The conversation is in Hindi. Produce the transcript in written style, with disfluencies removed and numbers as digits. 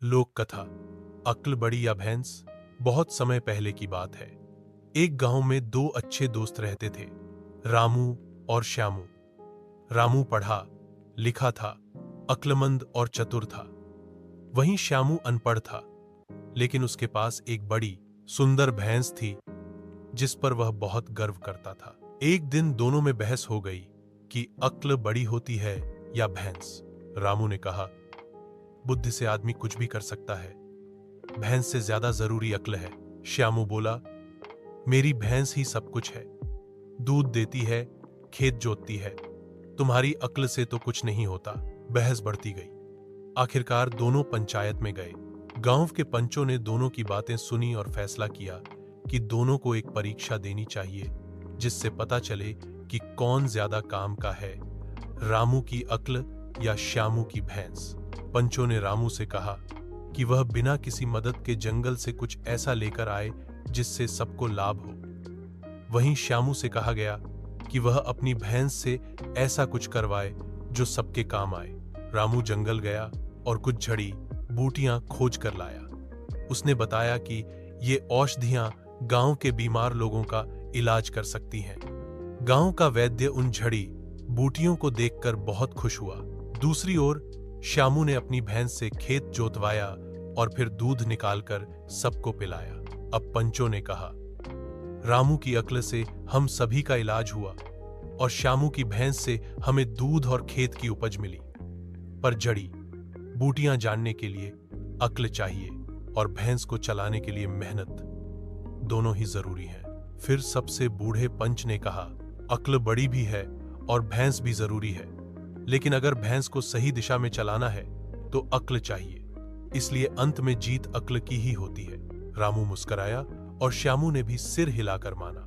लोक कथा। अक्ल बड़ी या भैंस। बहुत समय पहले की बात है। एक गांव में दो अच्छे दोस्त रहते थे, रामू और श्यामू। रामू पढ़ा लिखा था, अक्लमंद और चतुर था। वहीं श्यामू अनपढ़ था, लेकिन उसके पास एक बड़ी सुंदर भैंस थी जिस पर वह बहुत गर्व करता था। एक दिन दोनों में बहस हो गई कि अक्ल बड़ी होती है या भैंस। रामू ने कहा, बुद्धि से आदमी कुछ भी कर सकता है, भैंस से ज्यादा जरूरी अक्ल है। श्यामू बोला, मेरी भैंस ही सब कुछ है, दूध देती है, खेत जोतती है, तुम्हारी अक्ल से तो कुछ नहीं होता। बहस बढ़ती गई। आखिरकार दोनों पंचायत में गए। गांव के पंचों ने दोनों की बातें सुनी और फैसला किया कि दोनों को एक परीक्षा देनी चाहिए जिससे पता चले कि कौन ज्यादा काम का है, रामू की अक्ल या श्यामू की भैंस। पंचों ने रामू से कहा कि वह बिना किसी मदद के जंगल से कुछ ऐसा लेकर आए जिससे सबको लाभ हो। वहीं श्यामू से कहा गया कि वह अपनी भैंस से ऐसा कुछ करवाए जो सबके काम आए। रामू जंगल गया और कुछ झड़ी बूटियां खोज कर लाया। उसने बताया कि ये औषधियां गांव के बीमार लोगों का इलाज कर सकती हैं। गांव का वैद्य उन झड़ी बूटियों को देखकर बहुत खुश हुआ। दूसरी ओर श्यामू ने अपनी भैंस से खेत जोतवाया और फिर दूध निकालकर सबको पिलाया। अब पंचों ने कहा, रामू की अक्ल से हम सभी का इलाज हुआ और श्यामू की भैंस से हमें दूध और खेत की उपज मिली। पर जड़ी बूटियां जानने के लिए अक्ल चाहिए और भैंस को चलाने के लिए मेहनत, दोनों ही जरूरी हैं। फिर सबसे बूढ़े पंच ने कहा, अक्ल बड़ी भी है और भैंस भी जरूरी है, लेकिन अगर भैंस को सही दिशा में चलाना है तो अक्ल चाहिए, इसलिए अंत में जीत अक्ल की ही होती है। रामू मुस्कुराया और श्यामू ने भी सिर हिलाकर माना।